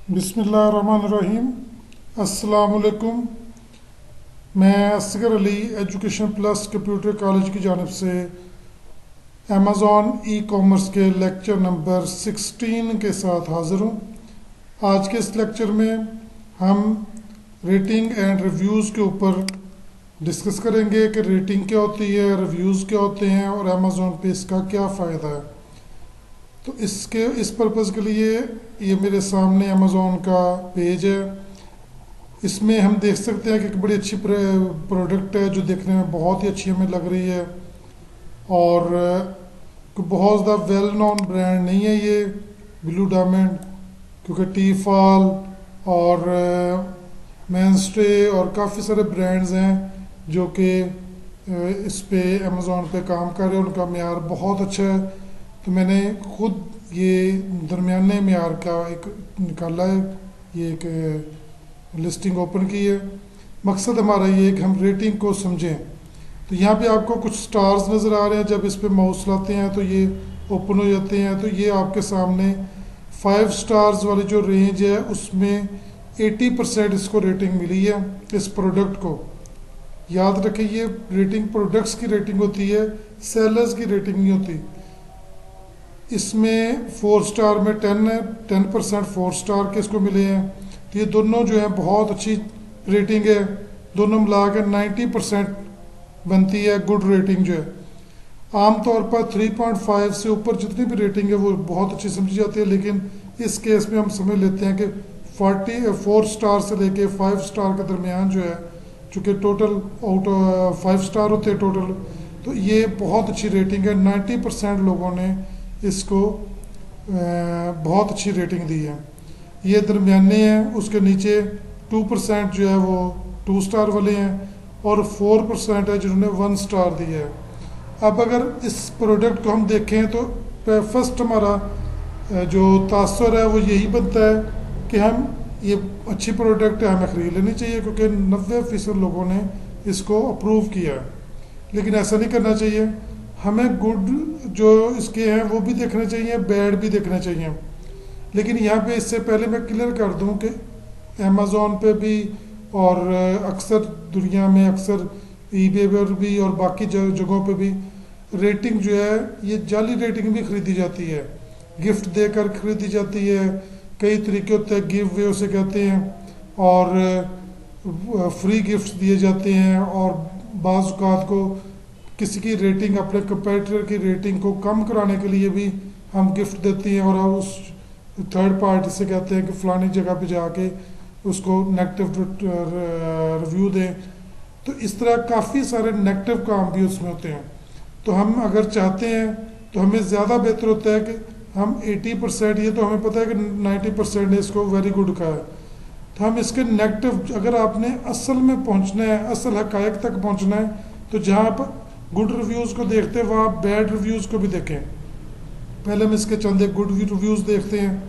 बिस्मिल्लाहिर्रहमानिर्रहीम। अस्सलामुअलैकुम। मैं Asghar Ali education plus computer college की जानिब से अमेज़ॉन ई कॉमर्स के लेक्चर नंबर 16 के साथ हाज़िर हूँ। आज के इस लेक्चर में हम रेटिंग एंड रिव्यूज़ के ऊपर डिस्कस करेंगे कि रेटिंग क्या होती है, रिव्यूज़ क्या होते हैं और अमेज़ॉन पे इसका क्या फ़ायदा है। तो इस पर्पज़ के लिए ये मेरे सामने अमेज़ॉन का पेज है। इसमें हम देख सकते हैं कि एक बड़ी अच्छी प्रोडक्ट है जो देखने में बहुत ही अच्छी हमें लग रही है और बहुत ज़्यादा वेल नोन ब्रांड नहीं है ये ब्लू डायमंड, क्योंकि टी फॉल और मैनस्टे और काफ़ी सारे ब्रांड्स हैं जो कि इस पे अमेज़ॉन पे काम कर रहे हैं। उनका मेयार बहुत अच्छा है, तो मैंने खुद ये दरमियाने मेयार का एक निकाला है, ये एक लिस्टिंग ओपन की है। मकसद हमारा ये है कि हम रेटिंग को समझें। तो यहाँ पे आपको कुछ स्टार्स नज़र आ रहे हैं। जब इस पे माउस लाते हैं तो ये ओपन हो जाते हैं। तो ये आपके सामने 5 स्टार्स वाली जो रेंज है उसमें 80% इसको रेटिंग मिली है इस प्रोडक्ट को। याद रखें, ये रेटिंग प्रोडक्ट्स की रेटिंग होती है, सेलर्स की रेटिंग नहीं होती। इसमें 4 स्टार में 10 है, 10% 4 स्टार के इसको मिले हैं। तो ये दोनों जो है बहुत अच्छी रेटिंग है, दोनों मिला के 90% बनती है गुड रेटिंग जो है। आमतौर पर 3.5 से ऊपर जितनी भी रेटिंग है वो बहुत अच्छी समझी जाती है, लेकिन इस केस में हम समझ लेते हैं कि 4 स्टार से लेके 5 स्टार के दरमियान जो है, चूँकि टोटल आउट 5 स्टार होते हैं टोटल, तो ये बहुत अच्छी रेटिंग है। 90% लोगों ने इसको बहुत अच्छी रेटिंग दी है। ये दरमियाने हैं, उसके नीचे 2% जो है वो 2 स्टार वाले हैं और 4% है जिन्होंने 1 स्टार दिया है। अब अगर इस प्रोडक्ट को हम देखें तो फर्स्ट हमारा जो तासुर है वो यही बनता है कि हम ये अच्छी प्रोडक्ट है, हमें ख़रीद लेनी चाहिए, क्योंकि 90% लोगों ने इसको अप्रूव किया है। लेकिन ऐसा नहीं करना चाहिए। हमें गुड जो इसके हैं वो भी देखने चाहिए, बैड भी देखने चाहिए। लेकिन यहाँ पे इससे पहले मैं क्लियर कर दूं कि अमेज़ॉन पे भी और अक्सर दुनिया में अक्सर ईबे पर भी और बाकी जगहों पे भी रेटिंग जो है ये जाली रेटिंग भी खरीदी जाती है, गिफ्ट देकर खरीदी जाती है। कई तरीके होते हैं, गिव वे उसे कहते हैं, और फ्री गिफ्ट दिए जाते हैं, और बाज़ औक़ात को किसी की रेटिंग, अपने कंपेटिटर की रेटिंग को कम कराने के लिए भी हम गिफ्ट देते हैं और उस थर्ड पार्टी से कहते हैं कि फ़लानी जगह पे जाके उसको नेगेटिव रिव्यू दें। तो इस तरह काफ़ी सारे नेगेटिव काम भी उसमें होते हैं। तो हम अगर चाहते हैं तो हमें ज़्यादा बेहतर होता है कि हम 80%, ये तो हमें पता है कि 90% ने इसको वेरी गुड कहा है, तो हम इसके नेगेटिव, अगर आपने असल में पहुंचना है, असल हकायक तक पहुंचना है, तो जहाँ आप गुड रिव्यूज़ को देखते हैं वहाँ बैड रिव्यूज़ को भी देखें। पहले हम इसके चंद एक गुड रिव्यूज़ देखते हैं,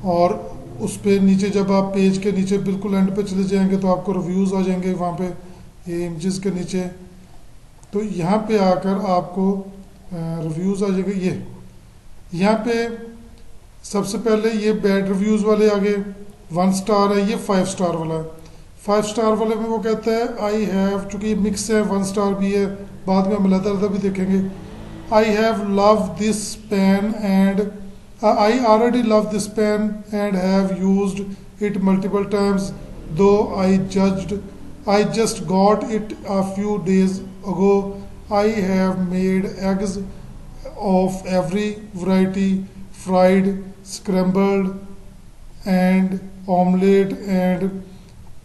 और उस पे नीचे जब आप पेज के नीचे बिल्कुल एंड पे चले जाएंगे तो आपको रिव्यूज़ आ जाएंगे वहाँ पे, ये इमेजेस के नीचे। तो यहाँ पे आकर आपको रिव्यूज़ आ जाएंगे। ये यहाँ पे सबसे पहले ये बैड रिव्यूज़ वाले आगे 1 स्टार है, ये 5 स्टार वाला है। 5 स्टार वाले में वो कहता है आई हैव, चूँकि ये मिक्स है, 1 स्टार भी है, बाद में हम अलग भी देखेंगे। I have love this pen and I already love this pen and have used it multiple times, though I just got it a few days ago. I have made eggs of every variety, fried, scrambled and omelette and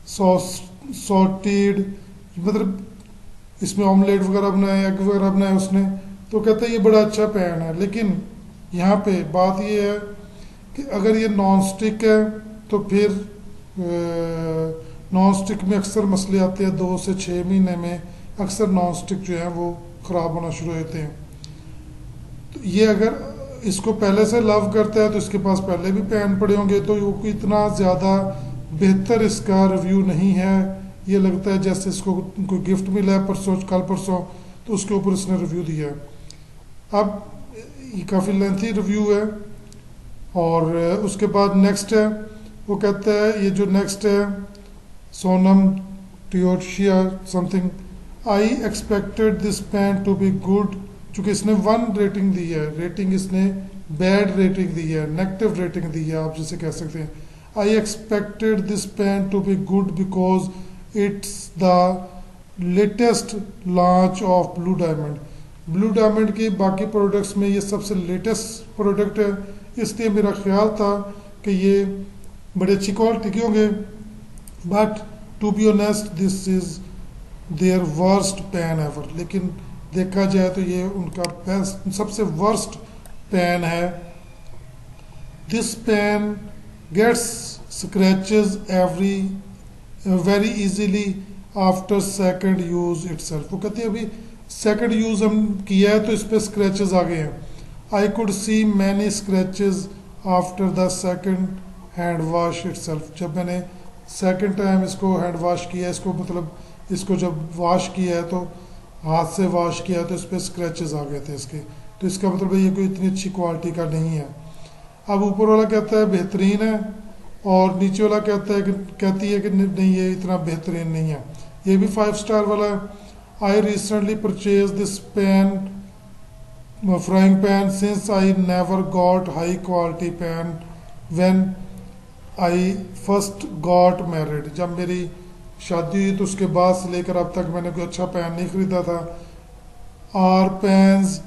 sauteed, मतलब इसमें omelette वगैरह बनाए, egg वगैरह बनाए उसने। तो कहता है ये बड़ा अच्छा पैन है। लेकिन यहाँ पे बात ये है कि अगर ये नॉन स्टिक है तो फिर नॉन स्टिक में अक्सर मसले आते हैं, 2 से 6 महीने में अक्सर नॉन स्टिक जो है वो ख़राब होना शुरू होते हैं। तो ये अगर इसको पहले से लव करता है तो इसके पास पहले भी पैन पड़े होंगे, तो ये इतना ज़्यादा बेहतर इसका रिव्यू नहीं है। ये लगता है जैसे इसको कोई गिफ्ट मिला है कल परसों, तो उसके ऊपर इसने रिव्यू दिया है। अब ये काफ़ी लेंथी रिव्यू है। और उसके बाद नेक्स्ट है वो कहता है ये जो नेक्स्ट है सोनम टियोशिया something, I expected this pen to be good, चूंकि इसने 1 रेटिंग दी है, रेटिंग इसने बैड रेटिंग दी है, नेगेटिव रेटिंग दी है आप जिसे कह सकते हैं। I expected this pen to be good because it's the latest launch of Blue Diamond. Blue Diamond की बाकी प्रोडक्ट्स में ये सबसे लेटेस्ट प्रोडक्ट है, इसलिए मेरा ख्याल था कि ये बड़ी अच्छी क्वालिटी के होंगे, but to be honest this is their worst pen ever. लेकिन देखा जाए तो ये उनका बेस्ट सबसे वर्स्ट पेन है। This pen gets scratches very easily after second use itself. वो कहते हैं अभी सेकंड यूज हम किया है तो इस पे स्क्रैचेस आ गए हैं। I could see many scratches after the second hand wash itself. जब मैंने सेकंड टाइम इसको हैंड वॉश किया, इसको मतलब इसको जब वॉश किया है तो हाथ से वॉश किया तो इस पर स्क्रैचेस आ गए थे इसके, तो इसका मतलब ये कोई इतनी अच्छी क्वालिटी का नहीं है। अब ऊपर वाला कहता है बेहतरीन है और नीचे वाला कहती है कि नहीं ये इतना बेहतरीन नहीं है। ये भी 5 स्टार वाला है। I recently purchase this pen frying pan since I never got high quality pan when I first got married. जब मेरी शादी हुई तो उसके बाद से लेकर अब तक मैंने कोई अच्छा पैन नहीं खरीदा था। Our pans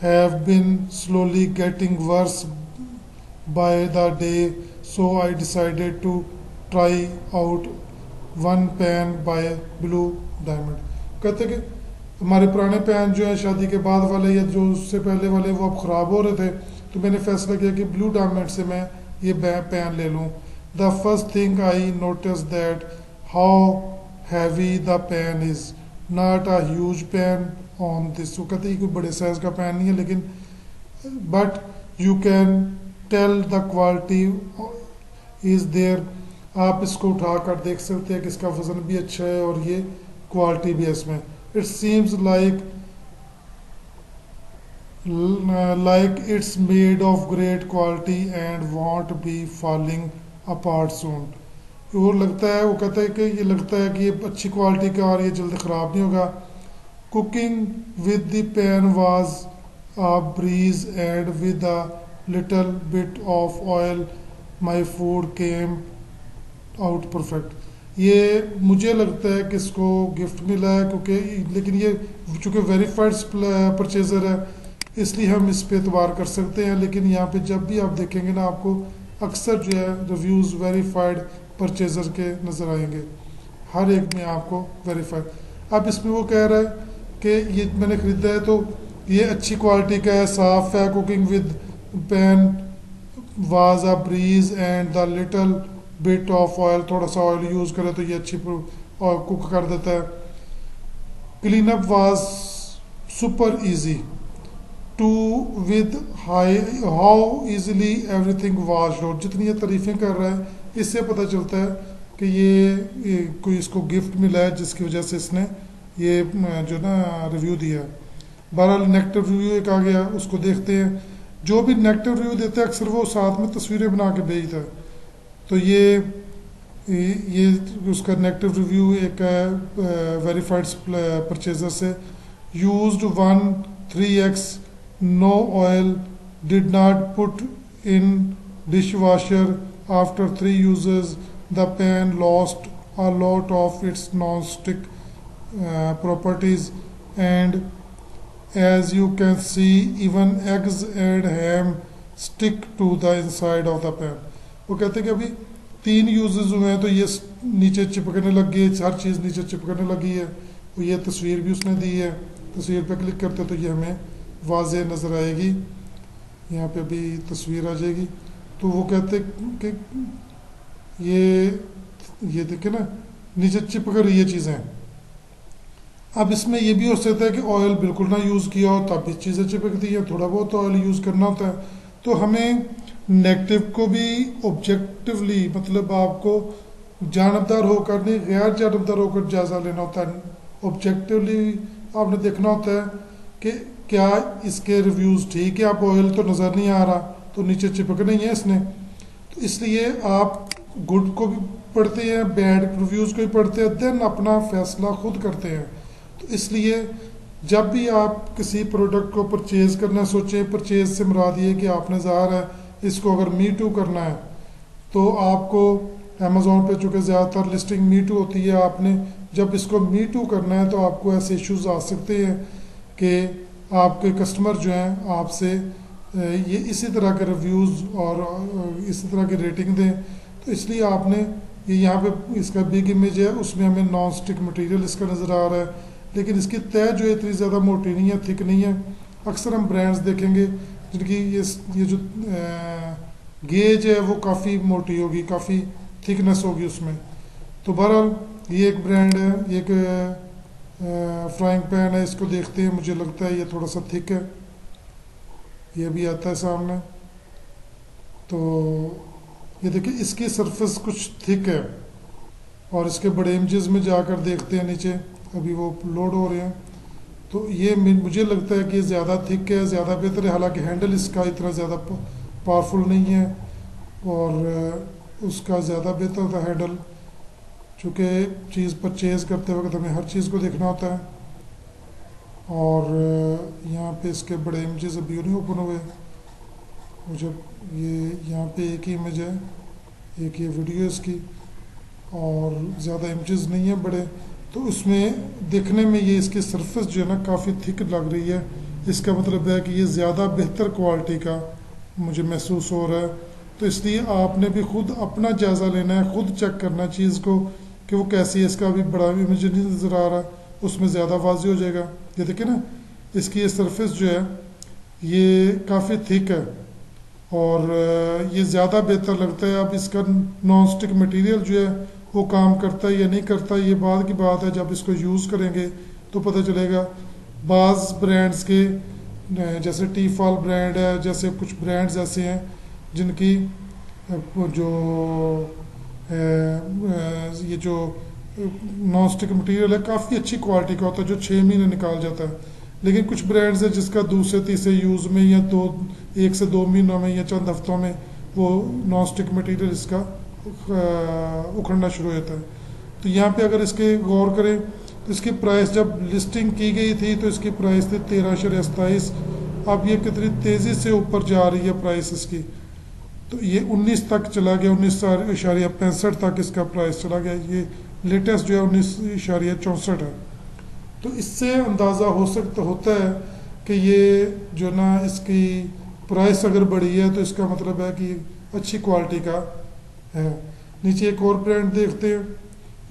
have been slowly getting worse by the day, so I decided to try out 1 pan by Blue Diamond. कहते कि हमारे पुराने पैन जो है शादी के बाद वाले या जो उससे पहले वाले वो अब ख़राब हो रहे थे, तो मैंने फैसला किया कि ब्लू डायमंड से मैं ये पैन ले लूँ। The first thing I notice that how heavy the pen is, not a huge pen on this। वो कहते हैं कोई बड़े साइज का पेन नहीं है लेकिन but you can tell the quality is there। आप इसको उठा कर देख सकते हैं कि इसका वजन भी अच्छा है और ये क्वालिटी भी है इसमें। It seems like it's made of great quality and won't be falling apart soon। और लगता है, वो कहता है कि ये लगता है कि ये अच्छी क्वालिटी का और ये जल्दी ख़राब नहीं होगा। Cooking with the pan was a breeze and with a little bit of oil my food came out perfect. ये मुझे लगता है कि इसको गिफ्ट मिला है क्योंकि, लेकिन ये चूँकि वेरीफाइड परचेज़र है इसलिए हम इस पे एतबार कर सकते हैं। लेकिन यहाँ पे जब भी आप देखेंगे ना आपको अक्सर जो है रिव्यूज़ वेरीफाइड परचेज़र के नज़र आएंगे, हर एक में आपको वेरीफाइड। अब इसमें वो कह रहा है कि ये मैंने ख़रीदा है तो ये अच्छी क्वालिटी का है, साफ़ है। Cooking with pan was a breeze and the little bit of oil, थोड़ा सा ऑयल यूज़ करे तो ये अच्छी कुक कर देता है। Clean up was super easy to with how easily everything washed out. जितनी ये तारीफ़ें कर रहा है इससे पता चलता है कि ये कोई इसको गिफ्ट मिला है जिसकी वजह से इसने ये जो ना रिव्यू दिया है। बहरहाल नेगेटिव रिव्यू एक आ गया, उसको देखते हैं। जो भी नेगेटिव रिव्यू देते हैं अक्सर वो साथ में तस्वीरें बना के भेजता है, तो ये उसका नेगेटिव रिव्यू एक वेरीफाइड परचेजर से। Used 1 3x, no oil, did not put in dish washer, after 3 uses the pan lost a lot of its non-stick properties, and as you can see even eggs and ham stick to the inside of the pan। वो कहते हैं कि अभी 3 uses हुए हैं तो ये नीचे चिपकने लग गई, हर चीज़ नीचे चिपकने लगी है। और ये तस्वीर भी उसने दी है, तस्वीर पे क्लिक करते तो ये हमें वाज़े नज़र आएगी। यहाँ पे अभी तस्वीर आ जाएगी। तो वो कहते कि ये देखे ना नीचे चिपक रही है चीज़ें। अब इसमें ये भी हो सकता है कि ऑयल बिल्कुल ना यूज़ किया हो तब भी चीज़ें चिपकती हैं, थोड़ा बहुत ऑयल यूज़ करना होता है। तो हमें नेगेटिव को भी ऑब्जेक्टिवली, मतलब आपको जानबदार होकर नहीं गैर जानबदार होकर जायज़ा लेना होता है। ऑब्जेक्टिवली आपने देखना होता है कि क्या इसके रिव्यूज़ ठीक है। आप ऑयल तो नज़र नहीं आ रहा तो नीचे चिपक नहीं है इसने, तो इसलिए आप गुड को भी पढ़ते हैं, बैड रिव्यूज़ को भी पढ़ते हैं, देन अपना फैसला खुद करते हैं। तो इसलिए जब भी आप किसी प्रोडक्ट को परचेज़ करना सोचें, परचेज़ से मुराद ये कि आपने ज़ाहिर है इसको अगर मी टू करना है तो आपको अमेज़ोन पे चूँकि ज़्यादातर लिस्टिंग मी टू होती है, आपने जब इसको मी टू करना है तो आपको ऐसे इश्यूज आ सकते हैं कि आपके कस्टमर जो हैं आपसे ये इसी तरह के रिव्यूज़ और इसी तरह की रेटिंग दें। तो इसलिए आपने ये यहाँ पे इसका बिग इमेज है, उसमें हमें नॉन स्टिक मटेरियल इसका नज़र आ रहा है, लेकिन इसकी तय जो इतनी ज़्यादा मोटी नहीं है, थिक नहीं है। अक्सर हम ब्रांड्स देखेंगे जिनकी ये जो गेज है वो काफ़ी मोटी होगी, काफ़ी थिकनेस होगी उसमें। तो बहरहाल ये एक ब्रांड है, ये एक फ्राइंग पैन है, इसको देखते हैं, मुझे लगता है ये थोड़ा सा थिक है, ये भी आता है सामने। तो ये देखिए इसकी सरफेस कुछ थिक है, और इसके बड़े इमेजेस में जाकर देखते हैं नीचे, अभी वो लोड हो रहे हैं। तो ये मुझे लगता है कि ज़्यादा थिक है, ज़्यादा बेहतर है। हालांकि हैंडल इसका इतना ज़्यादा पावरफुल नहीं है, और उसका ज़्यादा बेहतर था हैंडल, चूँकि चीज़ परचेज़ करते वक्त हमें हर चीज़ को देखना होता है। और यहाँ पे इसके बड़े इमेजेस अभी नहीं ओपन हुए, मुझे ये यहाँ पे एक ही इमेज है, एक ये वीडियो इसकी, और ज़्यादा इमेजेस नहीं है बड़े। तो उसमें देखने में ये इसकी सरफेस जो है ना काफ़ी थिक लग रही है। इसका मतलब है कि ये ज़्यादा बेहतर क्वालिटी का मुझे महसूस हो रहा है। तो इसलिए आपने भी खुद अपना जायज़ा लेना है, खुद चेक करना चीज़ को कि वो कैसी है। इसका अभी बड़ा इमेज नहीं नज़र आ रहा, उसमें ज़्यादा वाज़ेह हो जाएगा। ये देखिए ना, इसकी ये सरफेस जो है ये काफ़ी थिक है, और ये ज़्यादा बेहतर लगता है। अब इसका नॉन स्टिक मटेरियल जो है वो काम करता है या नहीं करता, ये बाद की बात है, जब इसको यूज़ करेंगे तो पता चलेगा। बाज़ ब्रांड्स के जैसे टी फॉल ब्रांड है, जैसे कुछ ब्रांड्स ऐसे हैं जिनकी जो ये जो नॉन स्टिक मटेरियल है काफ़ी अच्छी क्वालिटी का होता है, जो 6 महीने निकाल जाता है। लेकिन कुछ ब्रांड्स हैं जिसका दूसरे तीसरे यूज़ में या 1 से 2 महीनों में या चंद हफ्तों में वो नॉन स्टिक मटेरियल इसका उखड़ना शुरू हो जाता है। तो यहाँ पे अगर इसके गौर करें तो इसकी प्राइस जब लिस्टिंग की गई थी तो इसकी प्राइस थी 13.27। अब ये कितनी तेज़ी से ऊपर जा रही है प्राइस इसकी। तो ये 19 तक चला गया, 19.65 तक इसका प्राइस चला गया। ये लेटेस्ट जो है 19.64 है। तो इससे अंदाज़ा होता है कि ये जो ना इसकी प्राइस अगर बढ़ी है तो इसका मतलब है कि अच्छी क्वालिटी का है। नीचे एक और ब्रांड देखते हैं,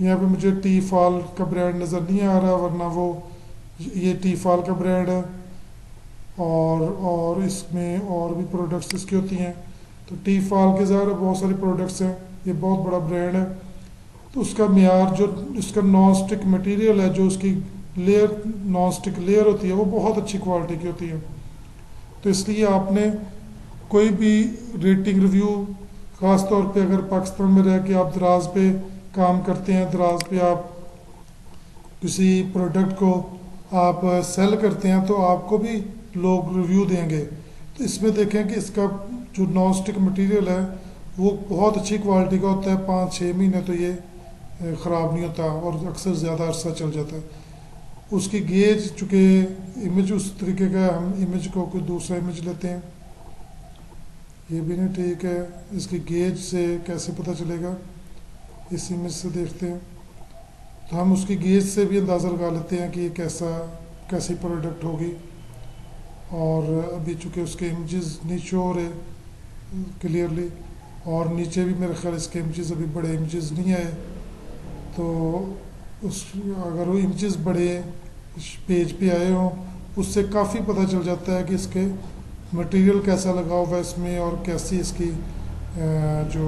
यहाँ पे मुझे टी फॉल का ब्रांड नज़र नहीं आ रहा, वरना वो ये टी फॉल का ब्रांड है। और इसमें और भी प्रोडक्ट्स इसकी होती हैं। तो टी फॉल के ज़ाहिर बहुत सारे प्रोडक्ट्स हैं, ये बहुत बड़ा ब्रांड है। तो उसका मियार जो इसका नॉन स्टिक मटेरियल है, जो उसकी लेयर नॉन स्टिक लेयर होती है वो बहुत अच्छी क्वालिटी की होती है। तो इसलिए आपने कोई भी रेटिंग रिव्यू, ख़ास तौर पे अगर पाकिस्तान में रह के आप दराज पे काम करते हैं, दराज पे आप किसी प्रोडक्ट को आप सेल करते हैं, तो आपको भी लोग रिव्यू देंगे। तो इसमें देखें कि इसका जो नॉन स्टिक मटेरियल है वो बहुत अच्छी क्वालिटी का होता है। 5-6 महीने तो ये ख़राब नहीं होता, और अक्सर ज़्यादा अरसा चल जाता है। उसकी गेज, चूँकि इमेज उस तरीके का, हम इमेज को कोई दूसरा इमेज लेते हैं, ये भी नहीं ठीक है। इसकी गेज से कैसे पता चलेगा, इस इमेज से देखते हैं तो हम उसकी गेज से भी अंदाज़ा लगा लेते हैं कि ये कैसी प्रोडक्ट होगी। और अभी चूँकि उसके इमेजेस नहीं शो हो रहे क्लियरली, और नीचे भी मेरे ख्याल इसके इमेजेस अभी बड़े इमेजेस नहीं आए, तो अगर वो इमेजेस बड़े पेज पे आए हों उससे काफ़ी पता चल जाता है कि इसके मटेरियल कैसा लगा हुआ है इसमें, और कैसी इसकी जो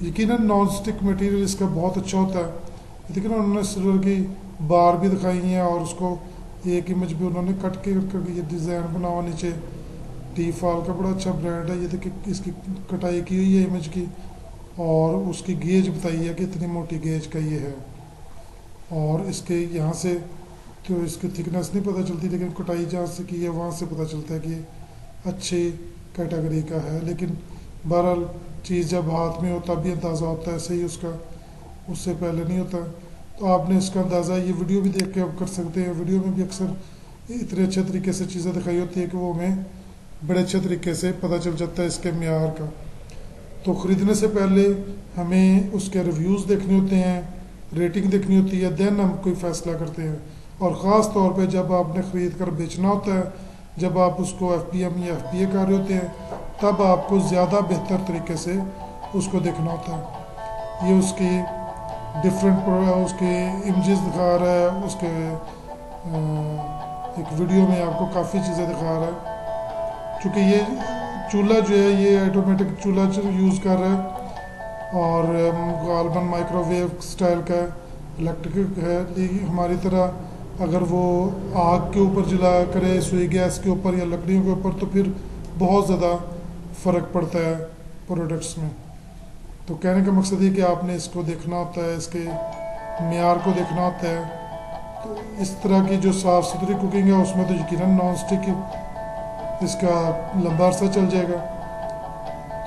यकीनन नॉन स्टिक मटेरियल इसका बहुत अच्छा होता है। देखिए ना, उन्होंने सिल्वर की बार भी दिखाई है, और उसको एक इमेज भी उन्होंने कट के करके ये डिज़ाइन बना हुआ नीचे। टी फॉल का बड़ा अच्छा ब्रांड है। ये देखिए इसकी कटाई की हुई है इमेज की, और उसकी गेज बताई है कि इतनी मोटी गेज का ये है। और इसके यहाँ से तो इसकी थिकनेस नहीं पता चलती, लेकिन कटाई जहाँ से की है वहाँ से पता चलता है कि ये अच्छी कैटेगरी का है। लेकिन बहरहाल चीज़ जब हाथ में हो तब भी अंदाज़ा होता है, सही उसका, उससे पहले नहीं होता। तो आपने इसका अंदाज़ा ये वीडियो भी देख के आप कर सकते हैं। वीडियो में भी अक्सर इतने अच्छे तरीके से चीज़ें दिखाई होती है कि वो हमें बड़े अच्छे तरीके से पता चल जाता है इसके म्यार का। तो ख़रीदने से पहले हमें उसके रिव्यूज़ देखने होते हैं, रेटिंग देखनी होती है, देन हम कोई फ़ैसला करते हैं। और ख़ास तौर पे जब आपने ख़रीद कर बेचना होता है, जब आप उसको FPM या FBA कर रहे होते हैं, तब आपको ज़्यादा बेहतर तरीके से उसको देखना होता है। ये उसकी डिफरेंट उसके इमेजेस दिखा रहा है, उसके एक वीडियो में आपको काफ़ी चीज़ें दिखा रहा है। चूँकि ये चूल्हा जो है ये ऑटोमेटिक चूल्हा यूज़ कर रहा है और गालबन माइक्रोवेव स्टाइल का इलेक्ट्रिक है। लेकिन हमारी तरह अगर वो आग के ऊपर जला करे, सुई गैस के ऊपर या लकड़ियों के ऊपर, तो फिर बहुत ज़्यादा फ़र्क पड़ता है प्रोडक्ट्स में। तो कहने का मकसद ये कि आपने इसको देखना होता है, इसके मेयार को देखना होता है। तो इस तरह की जो साफ़ सुथरी कुकिंग है उसमें तो यकीनन नॉन स्टिक इसका लंबा अरसा चल जाएगा।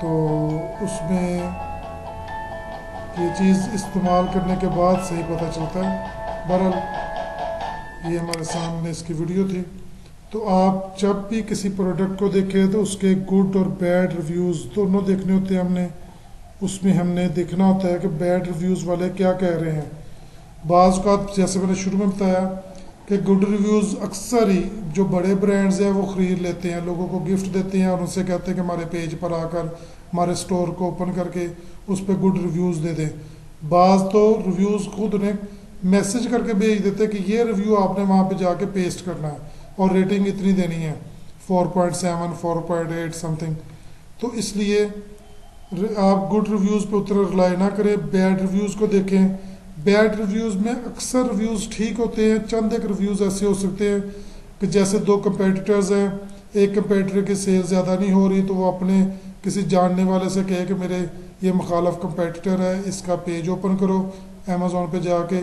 तो उसमें ये चीज़ इस्तेमाल करने के बाद सही पता चलता है। बहरहाल ये हमारे सामने इसकी वीडियो थी। तो आप जब भी किसी प्रोडक्ट को देखें तो उसके गुड और बैड रिव्यूज़ दोनों देखने होते हैं हमने। उसमें हमने देखना होता है कि बैड रिव्यूज़ वाले क्या कह रहे हैं। बाज़ औक़ात जैसे मैंने शुरू में बताया कि गुड रिव्यूज़ अक्सर ही जो बड़े ब्रांड्स हैं वो ख़रीद लेते हैं, लोगों को गिफ्ट देते हैं और उनसे कहते हैं कि हमारे पेज पर आकर हमारे स्टोर को ओपन करके उस पर गुड रिव्यूज़ दे दें। बाज़ तो रिव्यूज़ खुद उन्हें मैसेज करके भेज देते हैं कि ये रिव्यू आपने वहाँ पे जाके पेस्ट करना है और रेटिंग इतनी देनी है 4.7 4.8 समथिंग। तो इसलिए आप गुड रिव्यूज़ पे उतना रिलाई ना करें, बैड रिव्यूज़ को देखें। बैड रिव्यूज़ में अक्सर रिव्यूज़ ठीक होते हैं, चंद एक रिव्यूज़ ऐसे हो सकते हैं कि जैसे दो कंपेटिटर्स हैं, एक कंपेटिटर की सेल ज़्यादा नहीं हो रही तो वो अपने किसी जानने वाले से कहे कि मेरे ये मुखालफ कंपेटिटर है, इसका पेज ओपन करो अमेज़ॉन पे जाके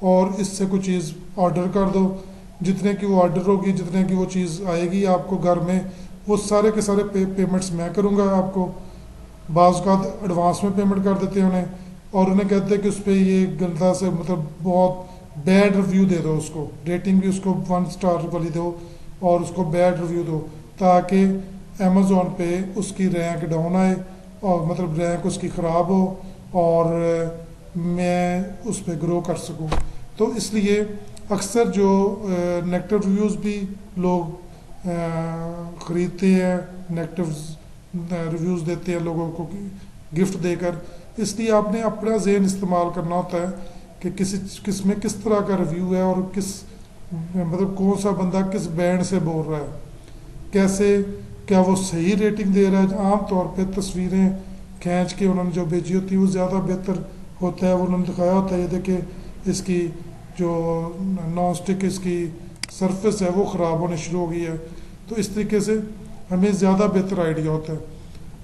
और इससे कुछ चीज़ ऑर्डर कर दो। जितने की वो ऑर्डर होगी, जितने की वो चीज़ आएगी आपको घर में, वो सारे के सारे पेमेंट्स मैं करूँगा आपको। बाज़ का एडवांस में पेमेंट कर देते हैं उन्हें और उन्हें कहते हैं कि उस पर ये गंदा से मतलब बहुत बैड रिव्यू दे दो, उसको रेटिंग भी उसको 1 स्टार वाली दो और उसको बैड रिव्यू दो ताकि अमेज़ॉन पे उसकी रैंक डाउन आए और मतलब रैंक उसकी ख़राब हो और मैं उस पर ग्रो कर सकूं। तो इसलिए अक्सर जो नेगेटिव रिव्यूज़ भी लोग ख़रीदते हैं, नेगेटिव रिव्यूज़ देते हैं लोगों को गिफ्ट देकर। इसलिए आपने अपना ज़हन इस्तेमाल करना होता है कि किस में किस तरह का रिव्यू है और किस मतलब कौन सा बंदा किस ब्रांड से बोल रहा है, कैसे क्या वो सही रेटिंग दे रहा है। आम तौर पे तस्वीरें खींच के उन्होंने जो भेजी होती है वो ज़्यादा बेहतर होता है। वो उन्होंने दिखाया होता है ये देखिए इसकी जो नॉन स्टिक इसकी सरफेस है वो ख़राब होने शुरू हो गई है। तो इस तरीके से हमें ज़्यादा बेहतर आइडिया होता है।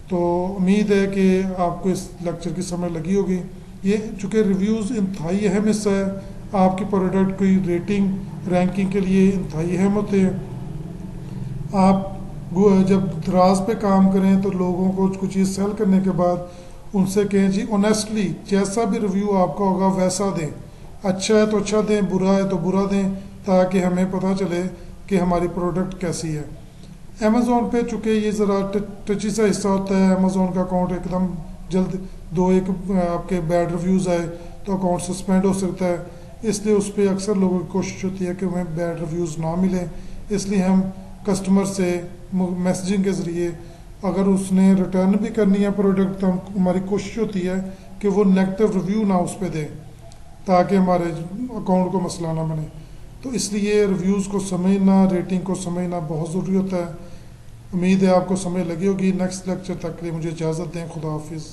तो उम्मीद है कि आपको इस लेक्चर की समझ लगी होगी। ये चूँकि रिव्यूज़ इंतहाई अहम हिस्सा है, आपकी प्रोडक्ट की रेटिंग रैंकिंग के लिए इंतहाई अहम होते हैं। आप जब दराज पे काम करें तो लोगों को कुछ चीज़ सेल करने के बाद उनसे कहें जी ऑनेस्टली जैसा भी रिव्यू आपका होगा वैसा दें, अच्छा है तो अच्छा दें, बुरा है तो बुरा दें, ताकि हमें पता चले कि हमारी प्रोडक्ट कैसी है। अमेज़ॉन पे चूँकि ये ज़रा टची सा हिस्सा होता है, अमेज़ॉन का अकाउंट एकदम जल्द दो एक आपके बैड रिव्यूज़ आए तो अकाउंट सस्पेंड हो सकता है। इसलिए उस पर अक्सर लोगों की कोशिश होती है कि हमें बैड रिव्यूज़ ना मिलें। इसलिए हम कस्टमर से मैसेजिंग के ज़रिए अगर उसने रिटर्न भी करनी है प्रोडक्ट तो हमारी कोशिश होती है कि वो नेगेटिव रिव्यू ना उस पर दें ताकि हमारे अकाउंट को मसला ना बने। तो इसलिए रिव्यूज़ को समझना, रेटिंग को समझना बहुत ज़रूरी होता है। उम्मीद है आपको समझ लगी होगी। नेक्स्ट लेक्चर तक के लिए मुझे इजाज़त दें। खुदा हाफिज़।